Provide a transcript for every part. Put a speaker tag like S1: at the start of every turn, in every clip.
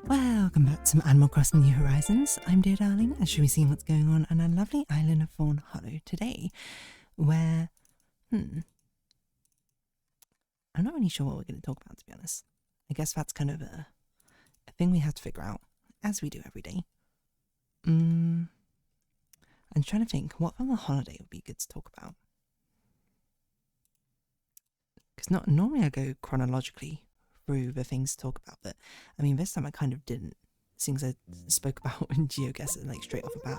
S1: Welcome back to Animal Crossing New Horizons. I'm Dear Darling, and she'll be seeing what's going on our lovely island of Fawnhallow today, where, I'm not really sure what we're going to talk about, to be honest. I guess that's kind of a thing we have to figure out, as we do every day. I'm trying to think, what from the holiday would be good to talk about? Because normally I go chronologically through the things to talk about, but I mean this time I kind of didn't, things I spoke about in GeoGuessr like straight off the bat,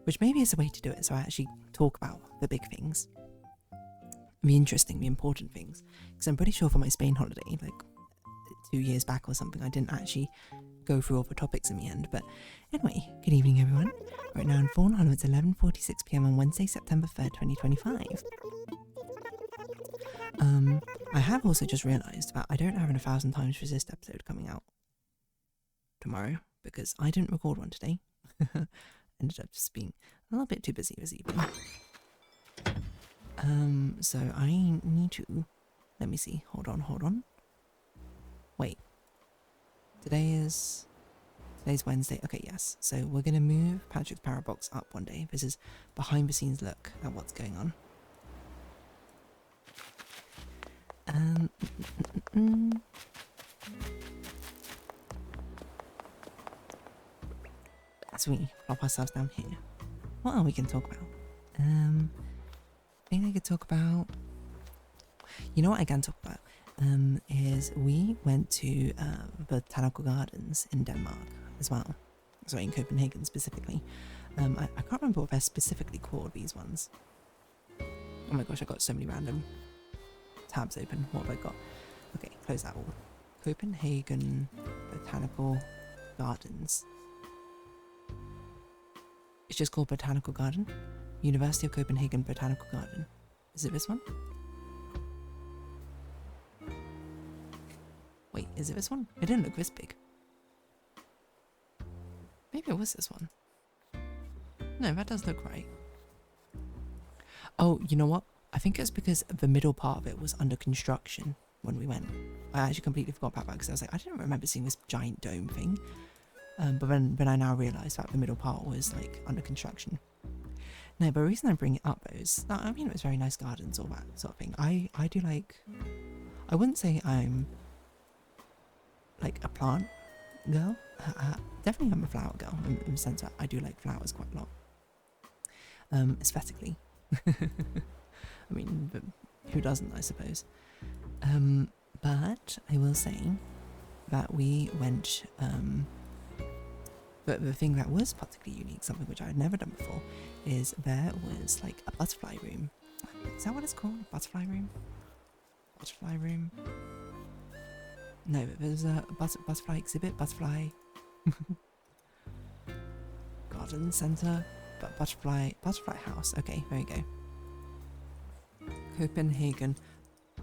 S1: which maybe is a way to do it, so I actually talk about the big things, the interesting, the important things, because I'm pretty sure for my Spain holiday, like 2 years back or something, I didn't actually go through all the topics in the end. But anyway, good evening everyone. Right now in Fawnhallow it's 11:46 PM on Wednesday, September 3rd, 2025. I have also just realised that I don't have an 1,000 times resist episode coming out tomorrow because I didn't record one today. Ended up just being a little bit too busy this evening. So I need to, let me see, hold on. Wait, today's Wednesday. Okay, yes. So we're going to move Patrick's Power Box up one day. This is behind the scenes look at what's going on. As we plop ourselves down here, what are we going to talk about? I think I could talk about, you know what I can talk about, is we went to botanical gardens in Denmark as well. Sorry, in Copenhagen specifically. I can't remember what they're specifically called, these ones. Oh my gosh, I got so many random tabs open. What have I got? Okay, close that all. Copenhagen Botanical Gardens. It's just called Botanical Garden. University of Copenhagen Botanical Garden. Is it this one? Wait, is it this one? It didn't look this big. Maybe it was this one. No, that does look right. Oh, you know what? I think it's because the middle part of it was under construction when we went. I actually completely forgot about that because I was like, I didn't remember seeing this giant dome thing. But then I now realised that the middle part was like under construction. No, but the reason I bring it up is that, I mean, it was very nice gardens, all that sort of thing. I do like, I wouldn't say I'm like a plant girl. Definitely I'm a flower girl in the sense that I do like flowers quite a lot. Aesthetically. I mean, but who doesn't, I suppose. But I will say that we went, but the thing that was particularly unique, something which I had never done before, is there was like a butterfly room. Is that what it's called? Butterfly room? Butterfly room? No, there's a butterfly exhibit, butterfly garden centre, but butterfly house. Okay, there you go. Copenhagen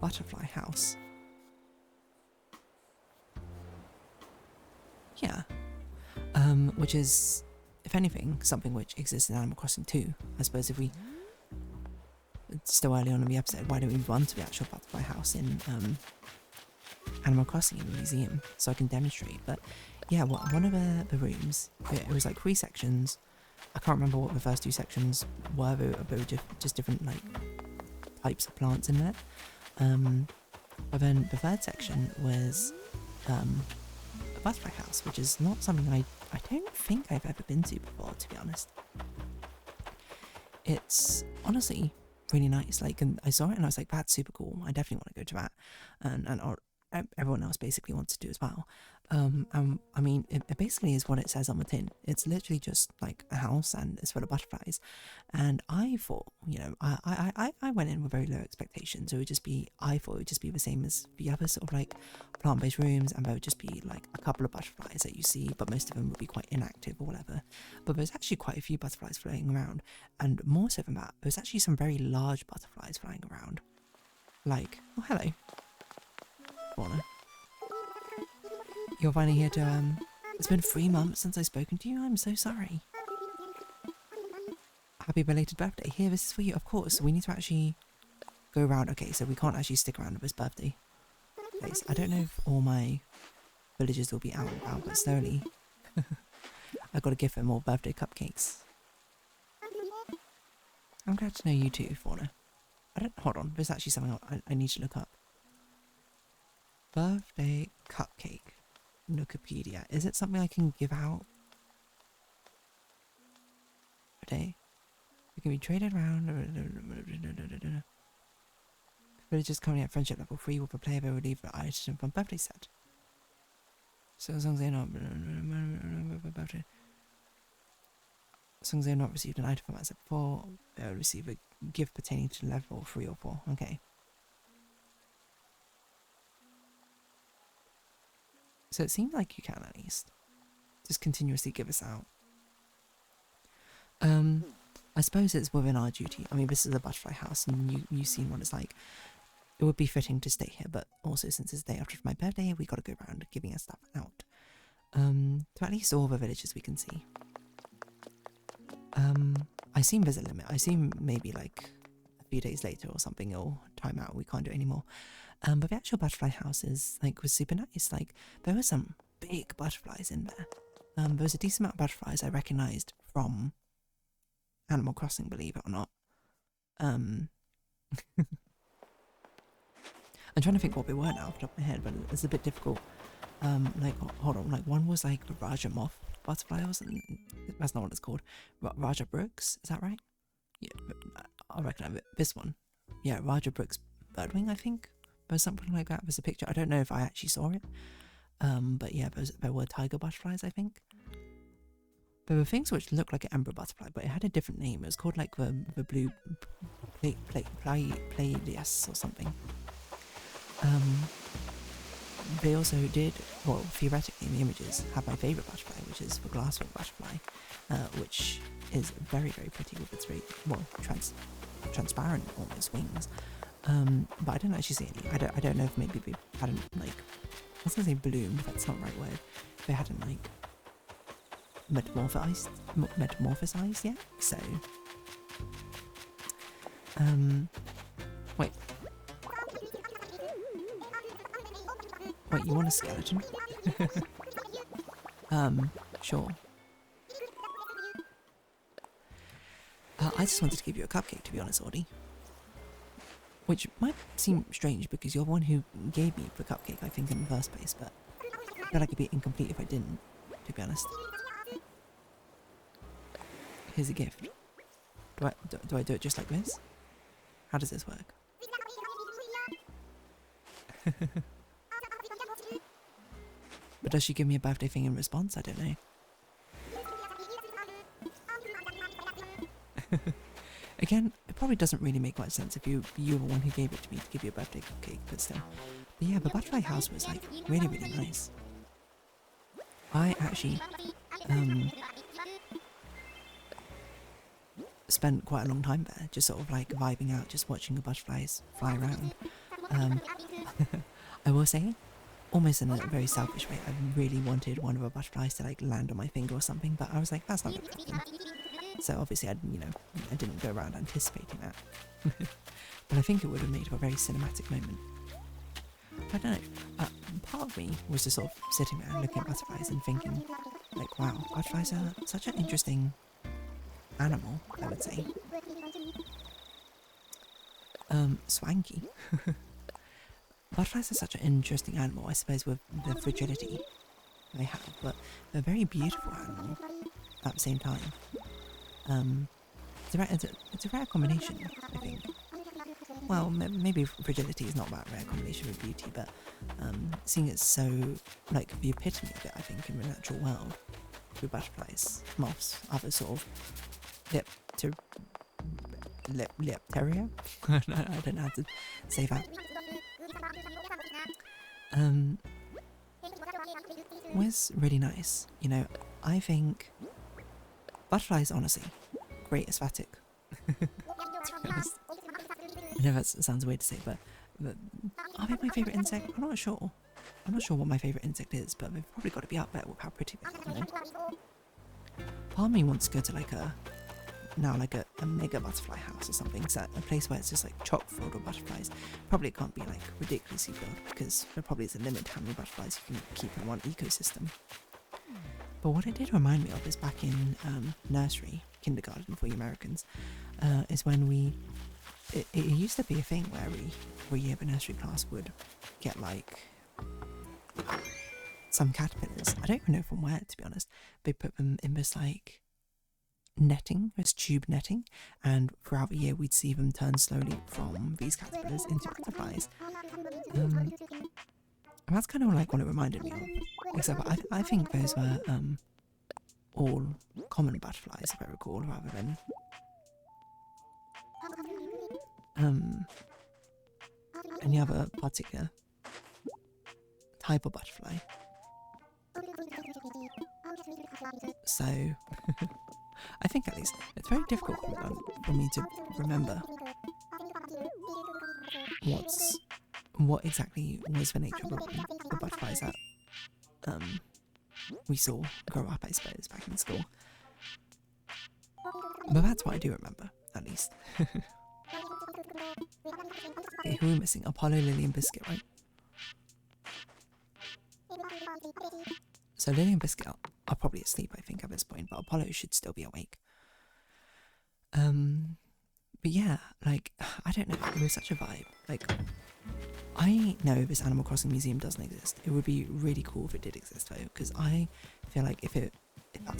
S1: Butterfly House. Yeah. Which is, if anything, something which exists in Animal Crossing 2. I suppose if we, it's still early on in the episode, why don't we run to the actual butterfly house in Animal Crossing in the museum so I can demonstrate. But yeah, one of the rooms, it was like 3 sections. I can't remember what the first 2 sections were, they were just different like types of plants in there. But then the 3rd section was a butterfly house, which is not something I don't think I've ever been to before, to be honest. It's honestly really nice. Like, and I saw it and I was like, that's super cool. I definitely want to go to that, and everyone else basically wants to do as well. I mean, it basically is what it says on the tin. It's literally just like a house and it's full of butterflies. And I thought, you know, I went in with very low expectations. I thought it would just be the same as the other sort of like plant-based rooms, and there would just be like a couple of butterflies that you see, but most of them would be quite inactive or whatever. But there's actually quite a few butterflies flying around, and more so than that, there's actually some very large butterflies flying around. Like, oh hello, Fauna. You're finally here to, it's been 3 months since I've spoken to you. I'm so sorry. Happy belated birthday. Here, this is for you. Of course, we need to actually go around. Okay, so we can't actually stick around with this birthday place. I don't know if all my villagers will be out and about, but slowly. I got to give her more birthday cupcakes. I'm glad to know you too, Fauna. Hold on, there's actually something I need to look up. Birthday cupcake. Wikipedia. Is it something I can give out? Today. It can be traded around. Villagers currently at friendship level 3 will play they will leave the item from birthday set. So as long as they're not received an item from set 4, they'll receive a gift pertaining to level 3 or 4. Okay. So it seems like you can at least just continuously give us out. I suppose it's within our duty. I mean, this is a butterfly house, and you've seen what it's like. It would be fitting to stay here, but also since it's the day after my birthday, we got to go around giving our stuff out. To at least all the villages we can see. I assume there's a limit. I assume maybe like a few days later or something, it'll time out. We can't do it anymore. But the actual butterfly house was super nice. Like, there were some big butterflies in there. There was a decent amount of butterflies I recognised from Animal Crossing, believe it or not. I'm trying to think what they were now off the top of my head, but it's a bit difficult. Like, hold on, like one was like the Raja Moth butterfly, that's not what it's called. Raja Brooks, is that right? Yeah, I reckon this one. Yeah, Raja Brooks Birdwing, I think. There's something like that. There's a picture. I don't know if I actually saw it. But yeah, there were tiger butterflies, I think. There were things which looked like an emperor butterfly, but it had a different name. It was called like the blue Pleiades or something. They also did, well, theoretically in the images, have my favourite butterfly, which is the glasswing butterfly, which is very, very pretty with its very, well, transparent almost wings. But I didn't actually see any. I don't know if maybe they hadn't, like, I was going to say bloomed, but that's not the right word. They hadn't, like, metamorphosized yet, so... Wait. Wait, you want a skeleton? Sure. I just wanted to give you a cupcake, to be honest, Audie. Which might seem strange, because you're the one who gave me the cupcake, I think, in the first place, but I feel like it'd be incomplete if I didn't, to be honest. Here's a gift. Do I do it just like this? How does this work? But does she give me a birthday thing in response? I don't know. Again, it probably doesn't really make much sense if you were the one who gave it to me to give you a birthday cupcake, but still. But yeah, the butterfly house was like really, really nice. I actually spent quite a long time there, just sort of like vibing out, just watching the butterflies fly around. I will say, almost in a very selfish way, I really wanted one of the butterflies to like land on my finger or something, but I was like, that's not going to happen. So obviously I didn't go around anticipating that. But I think it would have made a very cinematic moment. I don't know, part of me was just sort of sitting there looking at butterflies and thinking, like, wow, butterflies are such an interesting animal, I would say. Swanky. Butterflies are such an interesting animal, I suppose, with the fragility they have, but they're a very beautiful animal at the same time. It's a rare combination, I think. Well, maybe fragility is not that rare combination with beauty, but seeing it so, like, the epitome of it, I think, in the natural world, through butterflies, moths, other sort of lepteria? I don't know how to say that. Was really nice. You know, I think butterflies, honestly, great aesthetic. I know that sounds weird to say, but are they my favourite insect? I'm not sure. I'm not sure what my favourite insect is, but they've probably got to be up there with how pretty they are, you know? Part of me wants to go to like a now like a mega butterfly house or something, so a place where it's just like chock filled with butterflies. Probably can't be like ridiculously filled because there probably is a limit to how many butterflies you can keep in one ecosystem. But what it did remind me of is back in nursery, kindergarten for you Americans, is when it used to be a thing where every year the nursery class would get like some caterpillars. I don't even know from where, to be honest. They put them in this like netting, this tube netting, and throughout the year we'd see them turn slowly from these caterpillars into butterflies. And that's kind of like what it reminded me of. Except I think those were all common butterflies, if I recall, rather than any other particular type of butterfly. So, I think at least it's very difficult for me to remember what exactly was the nature of the butterflies that we saw grow up, I suppose, back in school. But that's what I do remember, at least. Okay, who are we missing? Apollo, Lily and Biscuit, right? So Lily and Biscuit are probably asleep, I think, at this point, but Apollo should still be awake. But yeah, like, I don't know, it was such a vibe. Like, I know this Animal Crossing museum doesn't exist. It would be really cool if it did exist, though, because I feel like if that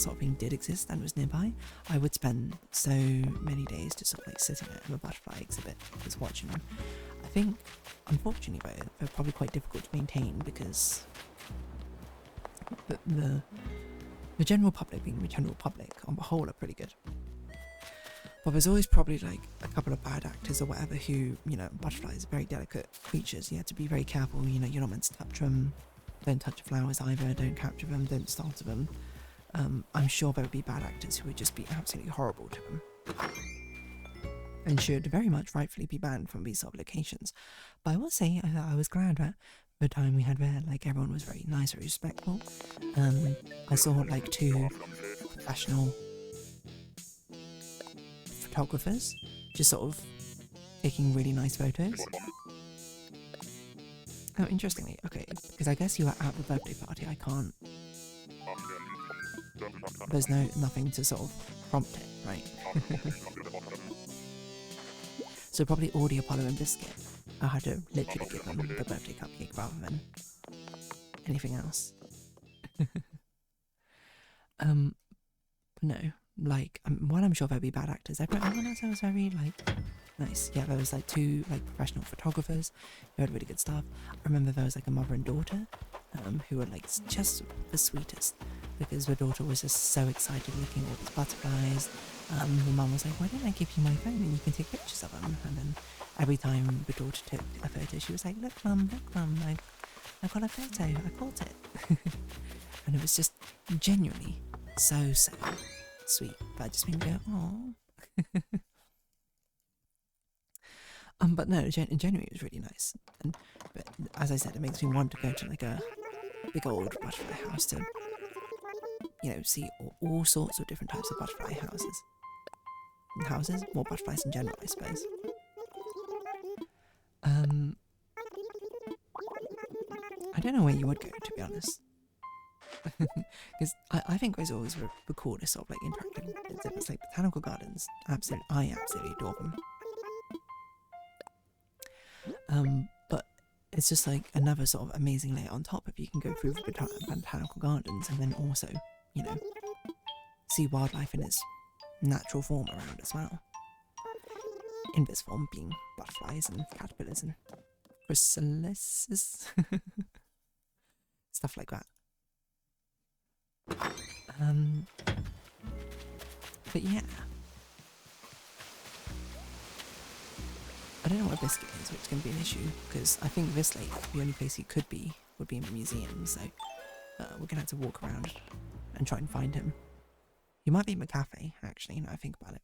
S1: sort of thing did exist and was nearby, I would spend so many days just sort of like sitting at a butterfly exhibit, just watching them. I think, unfortunately, though, they're probably quite difficult to maintain because the general public, being the general public on the whole, are pretty good. But there's always probably like a couple of bad actors or whatever who, you know, butterflies are very delicate creatures. You have to be very careful, you know, you're not meant to touch them. Don't touch flowers either, don't capture them, don't startle them. I'm sure there would be bad actors who would just be absolutely horrible to them. And should very much rightfully be banned from these sort of locations. But I will say, I was glad that the time we had there, like, everyone was very nice, very respectful. I saw like 2 professional photographers just sort of taking really nice photos. Oh, interestingly, okay, because I guess you were at the birthday party. I can't. There's nothing to sort of prompt it, right? So probably Audie, Apollo and Biscuit. I had to literally give them the birthday cupcake rather than anything else. No, like, while I'm sure there'll be bad actors, everyone else was very, like, nice. Yeah, there was, like, 2, like, professional photographers who had really good stuff. I remember there was, like, a mother and daughter who were, like, just the sweetest, because the daughter was just so excited looking at all these butterflies. The mum was like, why don't I give you my phone and you can take pictures of them? And then every time the daughter took a photo, she was like, look mum, I got a photo, I caught it. And it was just genuinely so sweet. But I just made me go, oh. But no, genuinely it was really nice. But as I said, it makes me want to go to like a big old butterfly house to, you know, see all sorts of different types of butterfly houses. More butterflies in general, I suppose. I don't know where you would go, to be honest. Because I think those always were the coolest sort of like interactive exhibits, like botanical gardens. I absolutely adore them. But it's just like another sort of amazing layer on top if you can go through the botanical gardens and then also, you know, see wildlife in its natural form around as well. In this form being butterflies and caterpillars and chrysalises. Stuff like that. But yeah. I don't know what Biscuit is, which is going to be an issue, because I think this lake, the only place he could be, would be in the museum, so we're going to have to walk around and try and find him. He might be in the cafe, actually, now I think about it.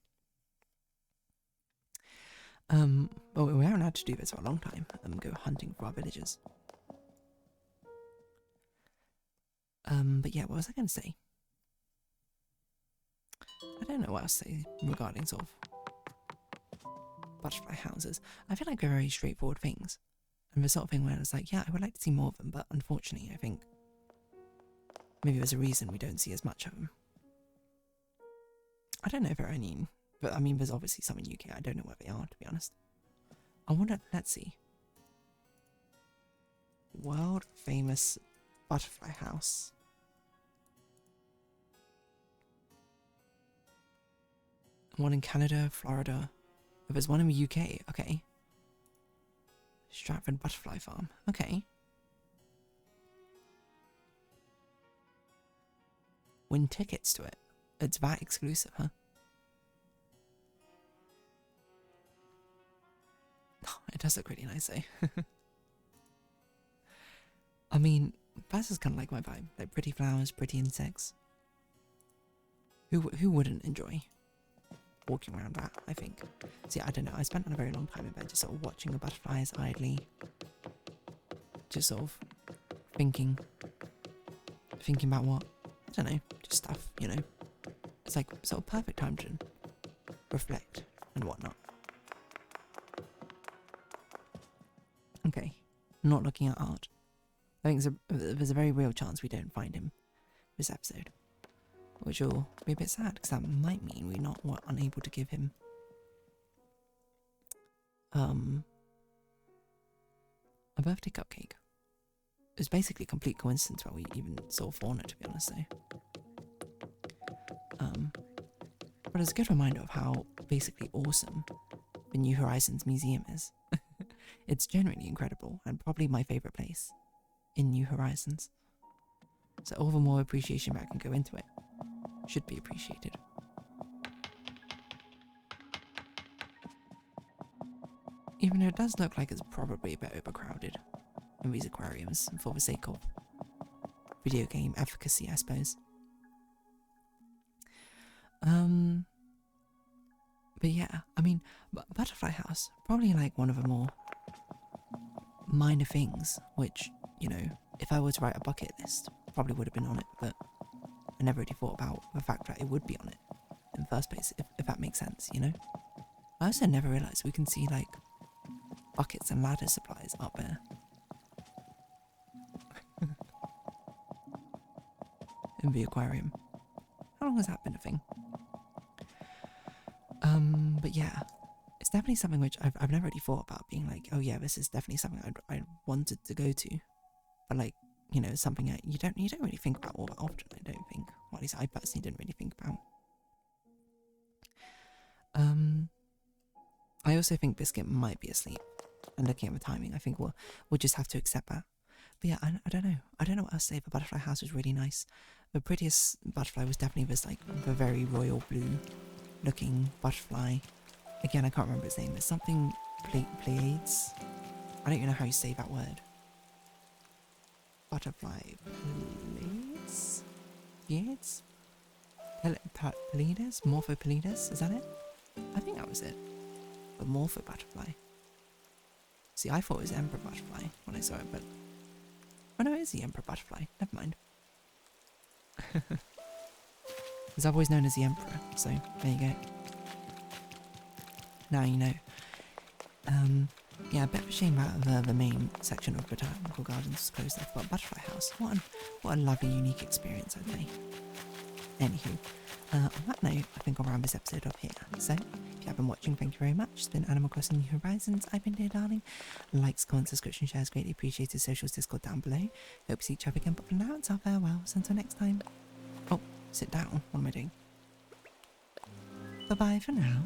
S1: Well, we haven't had to do this for a long time, go hunting for our villagers. But yeah, what was I going to say? I don't know what else to say regarding sort of butterfly houses. I feel like they're very straightforward things. And the sort of thing where it's like, yeah, I would like to see more of them, but unfortunately, I think maybe there's a reason we don't see as much of them. I don't know if there are any, but I mean, there's obviously some in UK. I don't know where they are, to be honest. I wonder, let's see. World famous butterfly house. One in Canada, Florida. Oh, there's one in the UK, okay. Stratford Butterfly Farm, okay. Win tickets to it. It's that exclusive, huh? Oh, it does look really nice, eh? I mean, that's just kind of like my vibe. Like pretty flowers, pretty insects. Who wouldn't enjoy walking around that, I think. See, I don't know. I spent a very long time in bed just sort of watching the butterflies idly. Just sort of thinking about what? I don't know, just stuff, you know. It's like sort of perfect time to reflect and whatnot. Okay, not looking at art. I think there's a very real chance we don't find him this episode, which will be a bit sad because that might mean we're unable to give him a birthday cupcake. It was basically a complete coincidence where we even saw Fauna, to be honest, though. But it's a good reminder of how basically awesome the New Horizons Museum is. It's genuinely incredible and probably my favourite place in New Horizons. So all the more appreciation that can go into it should be appreciated. Even though it does look like it's probably a bit overcrowded in these aquariums for the sake of video game efficacy, I suppose. But yeah, I mean, Butterfly House, probably like one of the more minor things, which, you know, if I were to write a bucket list, probably would have been on it, but I never really thought about the fact that it would be on it in the first place, if that makes sense, you know? I also never realised we can see, like, buckets and ladder supplies up there. In the aquarium. How long has that been a thing? But yeah, it's definitely something which I've never really thought about, being like, oh yeah, this is definitely something I wanted to go to, but like, you know, something that you don't really think about all that often. I don't think, or at least I personally didn't really think about. I also think Biscuit might be asleep, and looking at the timing, I think we'll just have to accept that. But yeah, I don't know. I don't know what else to say. The butterfly house was really nice. The prettiest butterfly was definitely this, like, the very royal blue looking butterfly. Again, I can't remember its name. It's something Pleiades. I don't even know how you say that word. Butterfly Pleiades? Pleiades? Pleiades? Morphopleiades? Is that it? I think that was it. The Morpho butterfly. See, I thought it was Emperor butterfly when I saw it, but oh no, it is the Emperor butterfly. Never mind. Because I've always known as the Emperor, so there you go. Now you know. Yeah, a bit of a shame that the main section of Botanical Gardens is closed off, but Butterfly House, what a lovely, unique experience, I'd say. Anywho, on that note, I think I'll round this episode up here. So, if you have been watching, thank you very much. It's been Animal Crossing New Horizons. I've been Dear Darling. Likes, comments, subscription, shares, greatly appreciated. Socials, Discord down below. Hope to see each other again, but for now, it's our farewells. Until next time. Oh, sit down. What am I doing? Bye-bye for now.